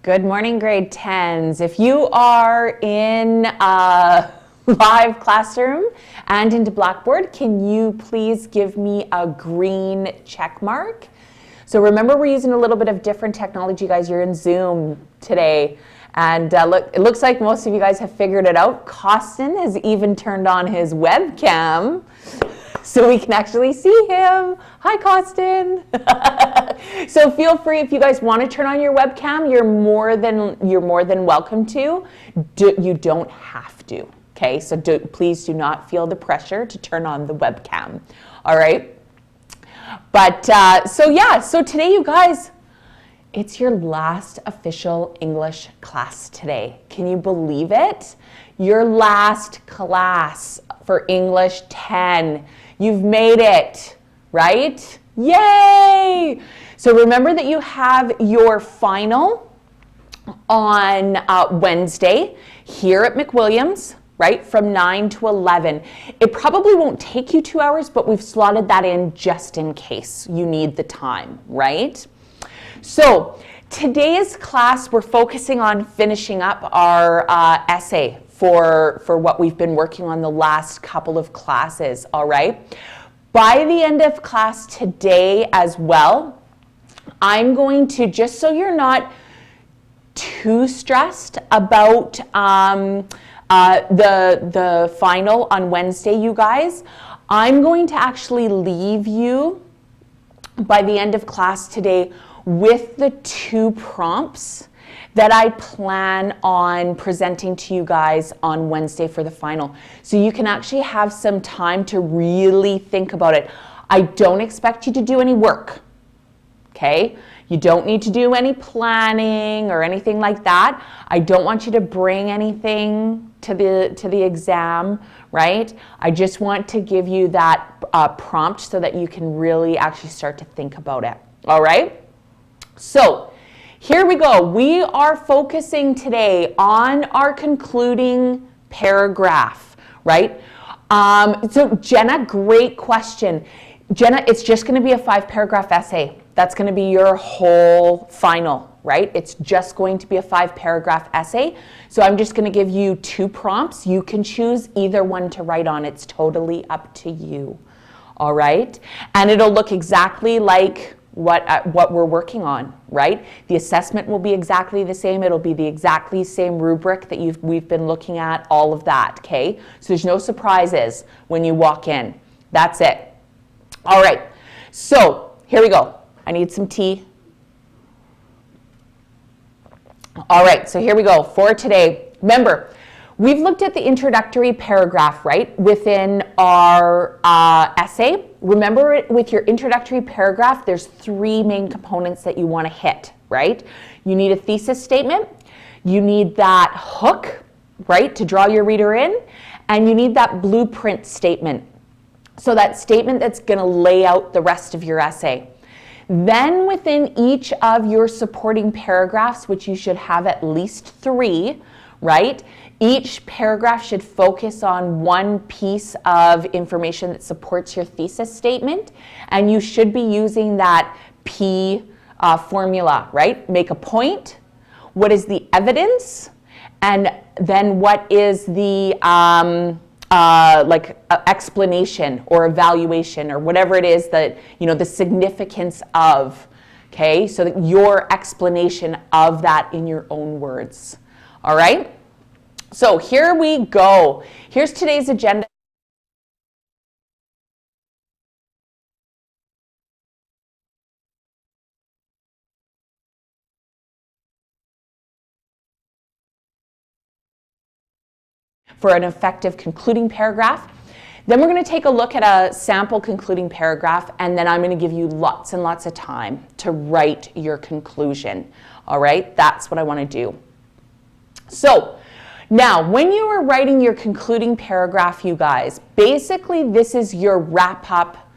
Good morning, grade 10s. If you are in a live classroom and into Blackboard, can you please give me a green check mark? So remember, we're using a little bit of different technology, guys. You're in Zoom today. And look, it looks like most of you guys have figured it out. Costin has even turned on his webcam so we can actually see him. Hi, Costin. So feel free, if you guys want to turn on your webcam, you're more than welcome to. You don't have to. Okay, so please do not feel the pressure to turn on the webcam. All right. But so today, you guys, it's your last official English class today. Can you believe it? Your last class for English 10. You've made it, right? Yay! So remember that you have your final on Wednesday here at McWilliams, right, from 9 to 11. It probably won't take you 2 hours, but we've slotted that in just in case you need the time, right? So today's class, we're focusing on finishing up our essay for what we've been working on the last couple of classes, all right? By the end of class today as well, I'm going to, just so you're not too stressed about the final on Wednesday, you guys, I'm going to actually leave you by the end of class today with the 2 prompts that I plan on presenting to you guys on Wednesday for the final. So you can actually have some time to really think about it. I don't expect you to do any work, okay? You don't need to do any planning or anything like that. I don't want you to bring anything to the exam, right? I just want to give you that prompt so that you can really actually start to think about it, all right? So here we go. We are focusing today on our concluding paragraph, right? So Jenna, great question. Jenna, it's just going to be a 5-paragraph essay. That's going to be your whole final, right? It's just going to be a 5-paragraph essay. So I'm just going to give you 2 prompts. You can choose either one to write on. It's totally up to you, all right? And it'll look exactly like what we're working on, right? The assessment will be exactly the same. It'll be the exactly same rubric that we've been looking at, all of that, okay? So there's no surprises when you walk in. That's it. All right, so here we go. I need some tea. All right, so here we go for today. Remember, we've looked at the introductory paragraph, right, within our essay. Remember, with your introductory paragraph, there's 3 main components that you want to hit, right? You need a thesis statement, you need that hook, right, to draw your reader in, and you need that blueprint statement. So that statement that's going to lay out the rest of your essay. Then within each of your supporting paragraphs, which you should have at least 3, right? Each paragraph should focus on one piece of information that supports your thesis statement, and you should be using that P formula, right? Make a point, what is the evidence, and then what is the explanation or evaluation or whatever it is that, the significance of, okay? So that your explanation of that in your own words, all right? So here we go. Here's today's agenda. For an effective concluding paragraph. Then we're going to take a look at a sample concluding paragraph, and then I'm going to give you lots and lots of time to write your conclusion. All right, that's what I want to do. So now, when you are writing your concluding paragraph, you guys, basically this is your wrap up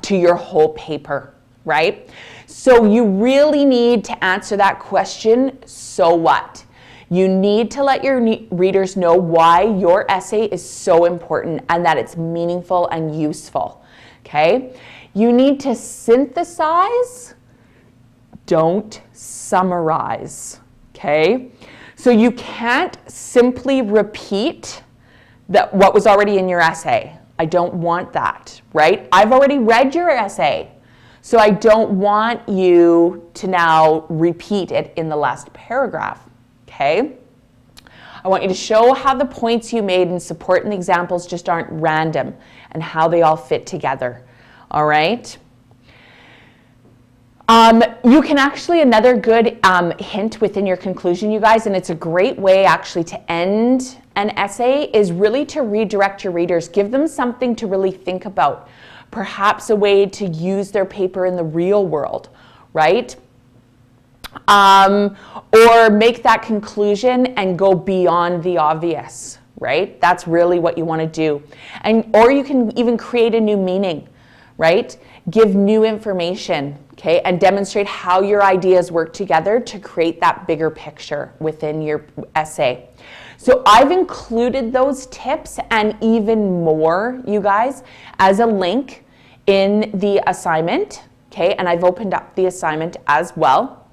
to your whole paper, right? So you really need to answer that question, so what? You need to let your readers know why your essay is so important and that it's meaningful and useful, okay? You need to synthesize don't summarize, okay? So you can't simply repeat what was already in your essay. I don't want that, right? I've already read your essay, so I don't want you to now repeat it in the last paragraph, okay? I want you to show how the points you made in support and the examples just aren't random and how they all fit together, all right? You can actually, another good hint within your conclusion, you guys, and it's a great way actually to end an essay, is really to redirect your readers. Give them something to really think about. Perhaps a way to use their paper in the real world, right? Or make that conclusion and go beyond the obvious, right? That's really what you want to do. Or you can even create a new meaning, right? Give new information, okay? And demonstrate how your ideas work together to create that bigger picture within your essay. So I've included those tips and even more, you guys, as a link in the assignment, okay? And I've opened up the assignment as well.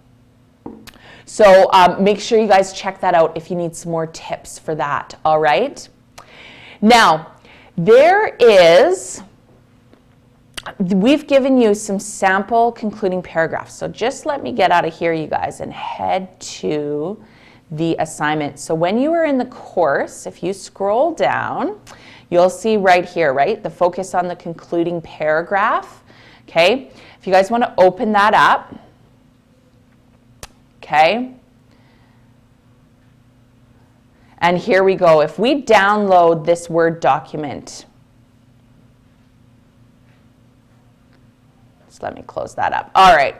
So make sure you guys check that out if you need some more tips for that, all right? Now, we've given you some sample concluding paragraphs. So just let me get out of here, you guys, and head to the assignment. So when you are in the course, if you scroll down, you'll see right here, right? The focus on the concluding paragraph, okay? If you guys want to open that up, okay? And here we go. If we download this Word document, just let me close that up. All right.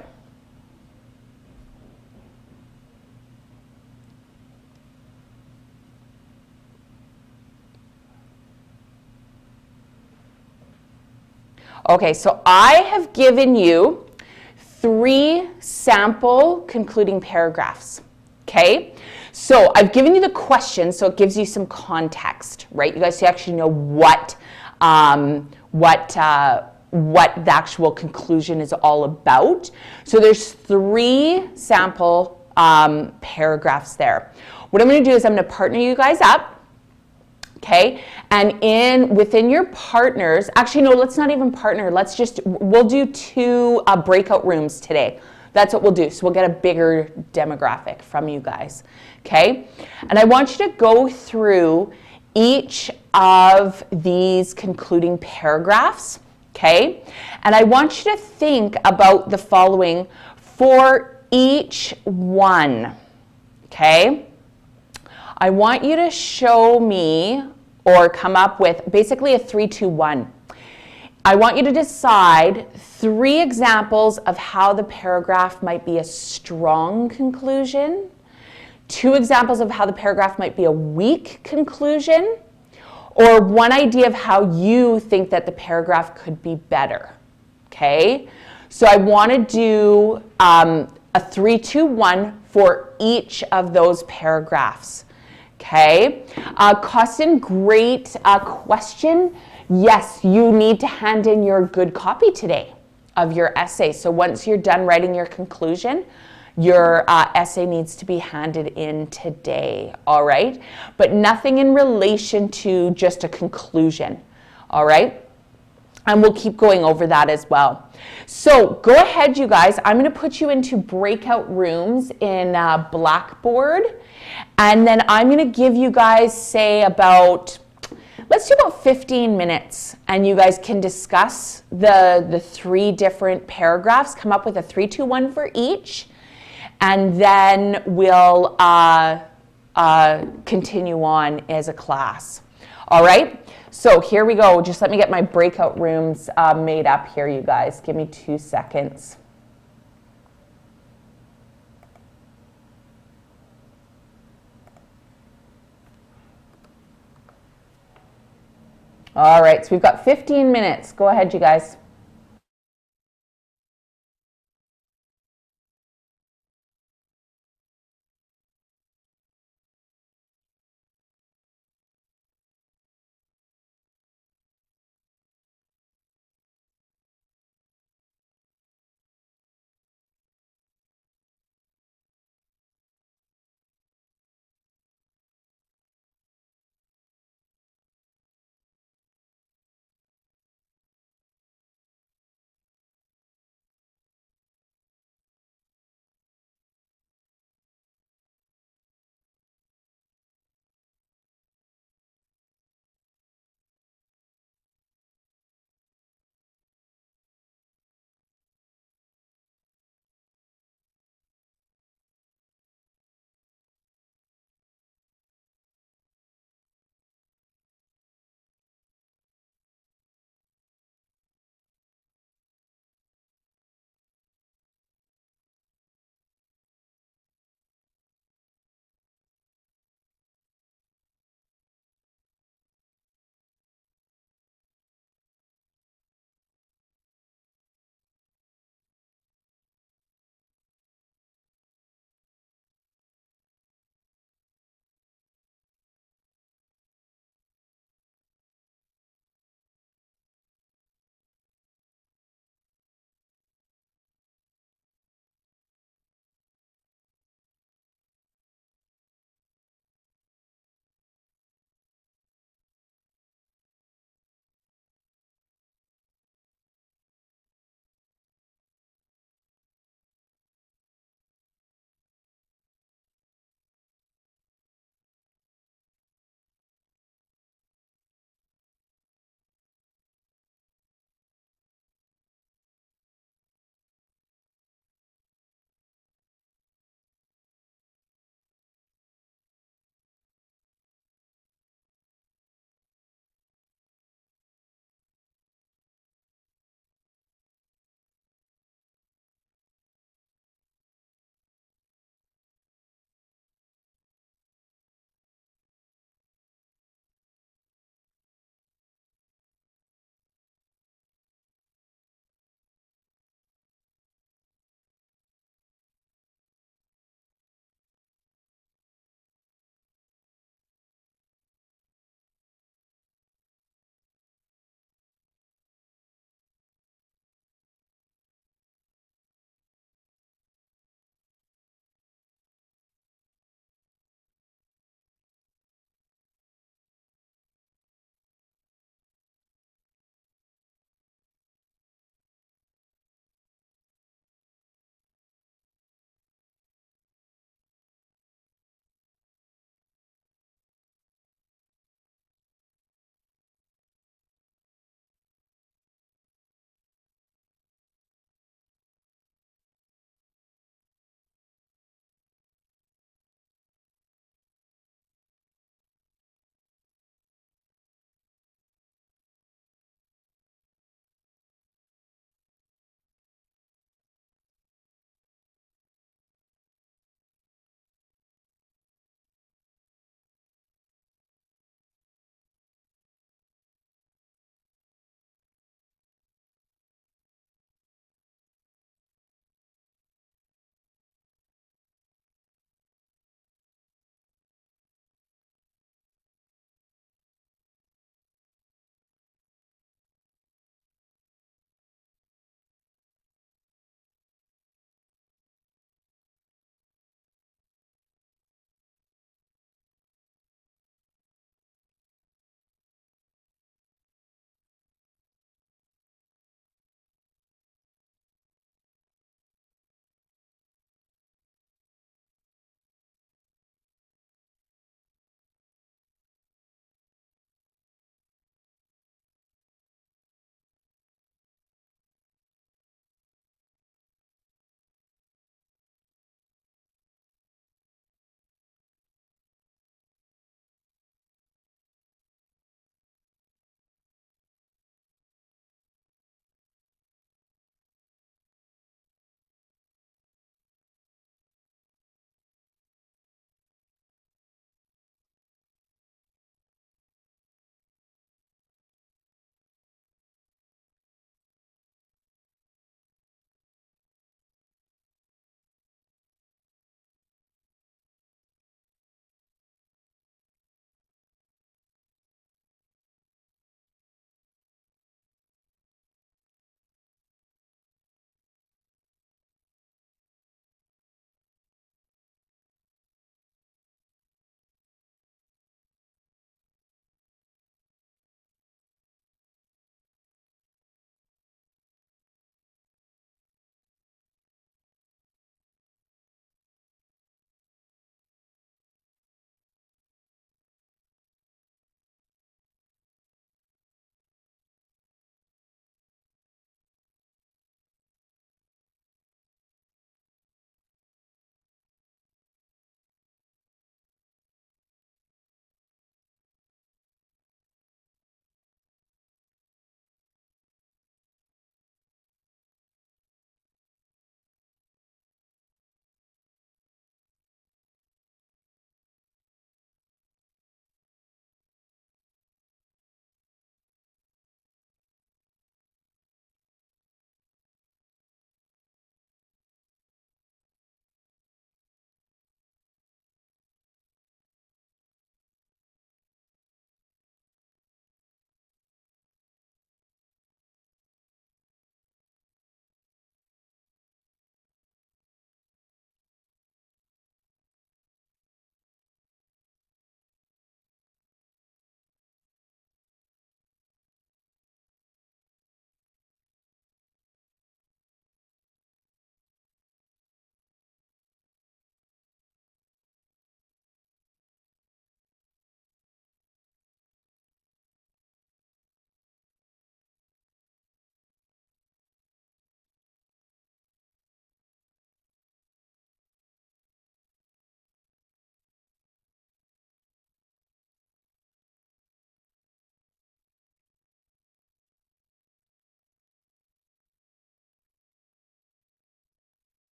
Okay, so I have given you 3 sample concluding paragraphs, okay? So I've given you the question, so it gives you some context, right? You guys actually know what the actual conclusion is all about. So there's 3 sample paragraphs there. What I'm going to do is I'm going to partner you guys up. Okay, and within your partners, actually no, let's not even partner. We'll do 2 breakout rooms today. That's what we'll do. So we'll get a bigger demographic from you guys. Okay, and I want you to go through each of these concluding paragraphs. Okay, and I want you to think about the following for each one. Okay. I want you to show me or come up with basically a 3-2-1. I want you to decide 3 examples of how the paragraph might be a strong conclusion, 2 examples of how the paragraph might be a weak conclusion, or 1 idea of how you think that the paragraph could be better. Okay? So I want to do a 3-2-1 for each of those paragraphs. Okay, Costin, great question. Yes, you need to hand in your good copy today of your essay. So once you're done writing your conclusion, your essay needs to be handed in today, all right? But nothing in relation to just a conclusion, all right? And we'll keep going over that as well. So go ahead, you guys. I'm going to put you into breakout rooms in Blackboard. And then I'm going to give you guys, say, let's do about 15 minutes. And you guys can discuss the 3 different paragraphs, come up with a 3-2-1 for each. And then we'll continue on as a class. All right? So here we go. Just let me get my breakout rooms made up here, you guys. Give me 2 seconds. All right, so we've got 15 minutes. Go ahead, you guys.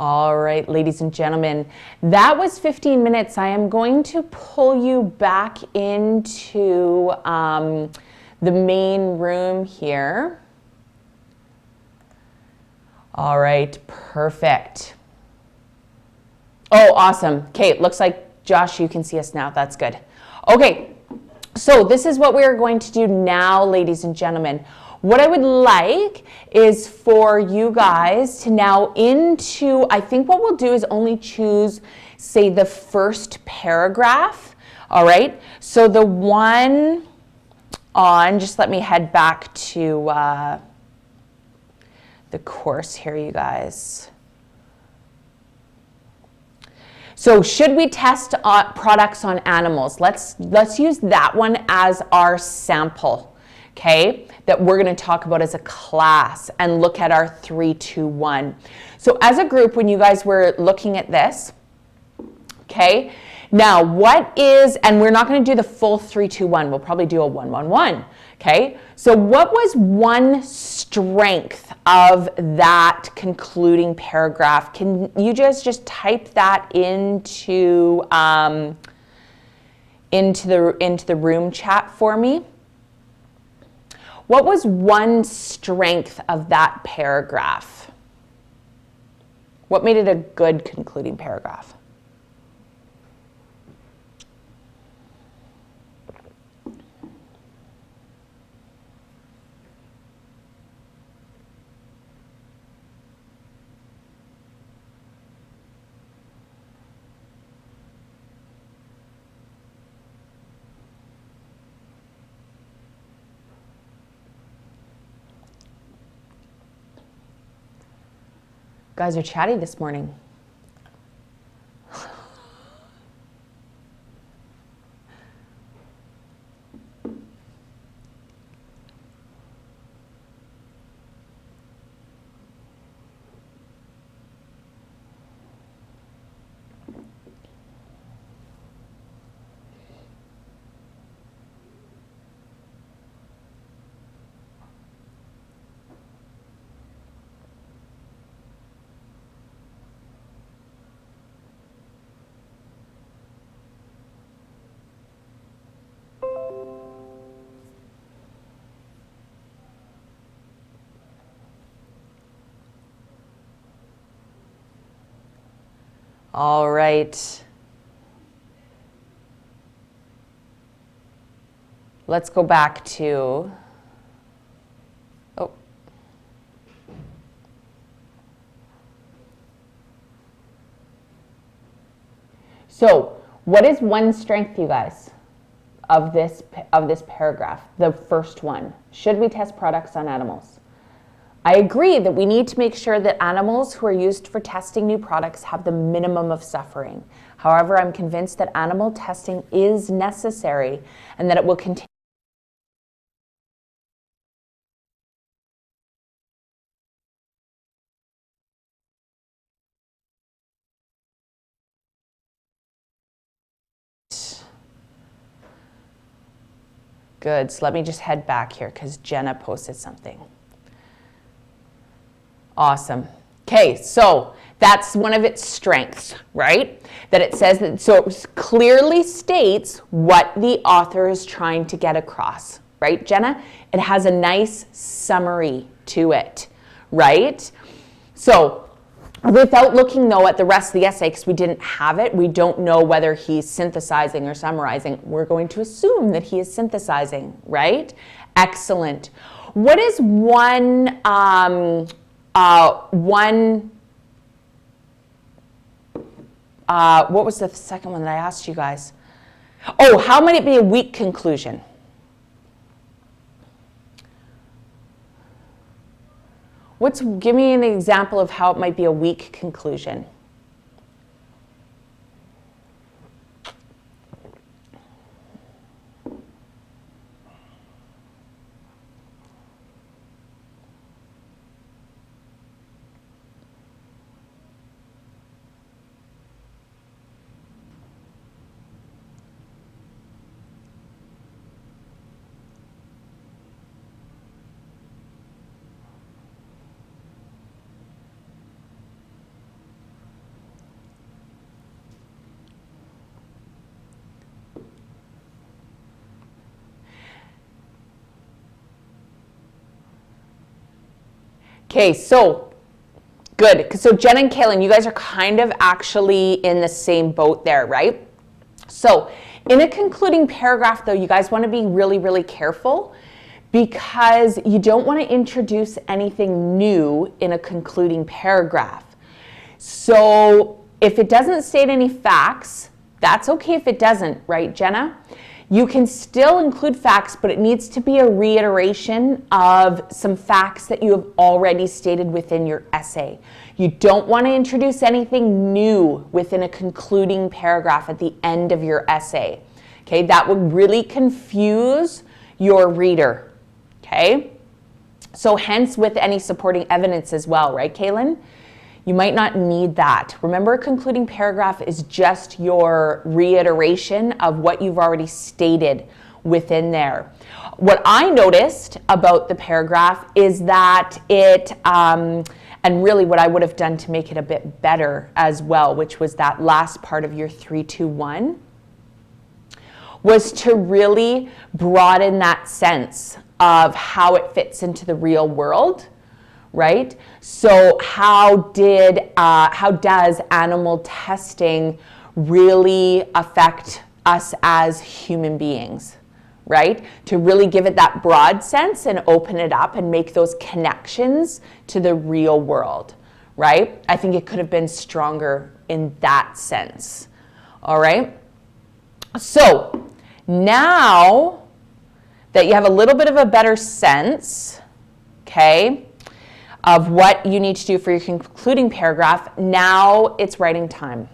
All right, ladies and gentlemen, that was 15 minutes. I am going to pull you back into the main room here. All right, perfect. Oh, awesome. Okay, it looks like, Josh, you can see us now. That's good. Okay, so this is what we're going to do now, ladies and gentlemen. What I would like is for you guys to now I think what we'll do is only choose, say, the first paragraph. All right, so the one on, just let me head back to the course here, you guys. So should we test products on animals? Let's use that one as our sample, okay, that we're going to talk about as a class and look at our 3, 2, 1. So as a group, when you guys were looking at this, okay, now what is, and we're not going to do the full 3, 2, 1, we'll probably do a 1, 1, 1, okay? So what was one strength of that concluding paragraph? Can you just type that into the room chat for me? What was one strength of that paragraph? What made it a good concluding paragraph? Guys are chatty this morning. All right. Let's go back to, oh. So, what is one strength, you guys, of this paragraph? The first one. Should we test products on animals? I agree that we need to make sure that animals who are used for testing new products have the minimum of suffering. However, I'm convinced that animal testing is necessary and that it will continue. Good, so let me just head back here because Jenna posted something. Awesome. Okay, so that's one of its strengths, right? That it says that, so it clearly states what the author is trying to get across, right, Jenna? It has a nice summary to it, right? So without looking, though, at the rest of the essay, because we didn't have it, we don't know whether he's synthesizing or summarizing. We're going to assume that he is synthesizing, right? Excellent. What is one what was the second one that I asked you guys? Oh, how might it be a weak conclusion? Give me an example of how it might be a weak conclusion. Okay, so good. So Jen and Kaylin, you guys are kind of actually in the same boat there, right? So in a concluding paragraph though, you guys want to be really, really careful because you don't want to introduce anything new in a concluding paragraph. So if it doesn't state any facts, that's okay if it doesn't, right, Jenna? You can still include facts, but it needs to be a reiteration of some facts that you have already stated within your essay. You don't want to introduce anything new within a concluding paragraph at the end of your essay. Okay, that would really confuse your reader. Okay, so hence with any supporting evidence as well, right, Kaylin? You might not need that. Remember, a concluding paragraph is just your reiteration of what you've already stated within there. What I noticed about the paragraph is that it, and really what I would have done to make it a bit better as well, which was that last part of your 3, 2, 1, was to really broaden that sense of how it fits into the real world, right? So how does animal testing really affect us as human beings, right? To really give it that broad sense and open it up and make those connections to the real world, right? I think it could have been stronger in that sense, all right? So now that you have a little bit of a better sense, okay, of what you need to do for your concluding paragraph, now it's writing time,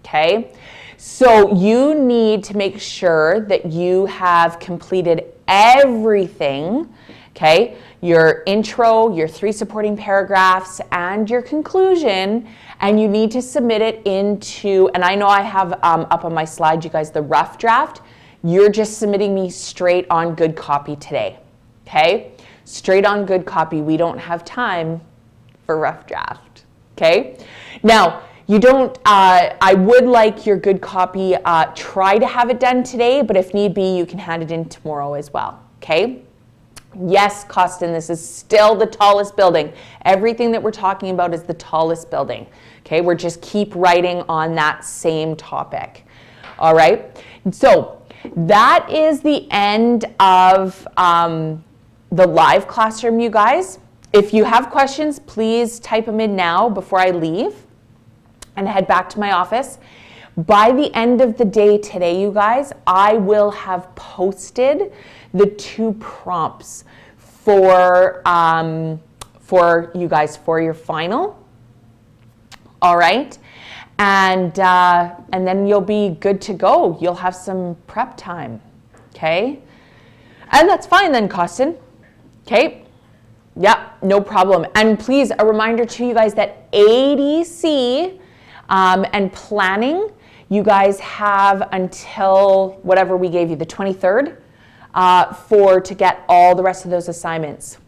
okay? So you need to make sure that you have completed everything, okay? Your intro, your 3 supporting paragraphs, and your conclusion, and you need to submit it into, and I know I have up on my slide, you guys, the rough draft. You're just submitting me straight on good copy today, okay? Straight on good copy. We don't have time for rough draft, okay? Now, you don't, I would like your good copy, try to have it done today, but if need be, you can hand it in tomorrow as well, okay? Yes, Costin, this is still the tallest building. Everything that we're talking about is the tallest building, okay? We're just keep writing on that same topic, all right? So that is the end of the live classroom, you guys. If you have questions, please type them in now before I leave and head back to my office. By the end of the day today, you guys, I will have posted the 2 prompts for you guys for your final. All right. And then you'll be good to go. You'll have some prep time, okay? And that's fine then, Costin, okay? Yeah, no problem. And please, a reminder to you guys that ADC and planning, you guys have until whatever we gave you, the 23rd, to get all the rest of those assignments.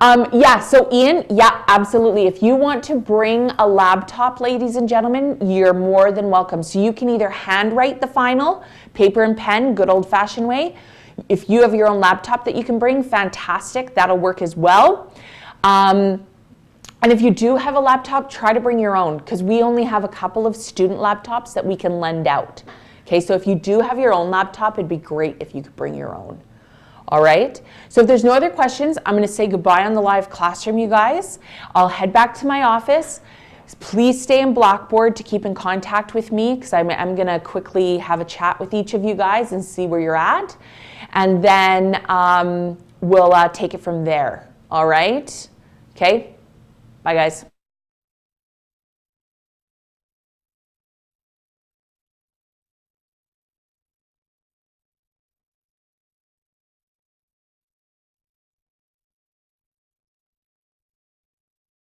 Yeah, so Ian, yeah, absolutely. If you want to bring a laptop, ladies and gentlemen, you're more than welcome. So you can either handwrite the final, paper and pen, good old-fashioned way. If you have your own laptop that you can bring, fantastic. That'll work as well. And if you do have a laptop, try to bring your own because we only have a couple of student laptops that we can lend out. Okay, so if you do have your own laptop, it'd be great if you could bring your own. All right, so if there's no other questions, I'm going to say goodbye on the live classroom, you guys. I'll head back to my office. Please stay in Blackboard to keep in contact with me because I'm going to quickly have a chat with each of you guys and see where you're at. And then we'll take it from there. All right, okay, bye guys.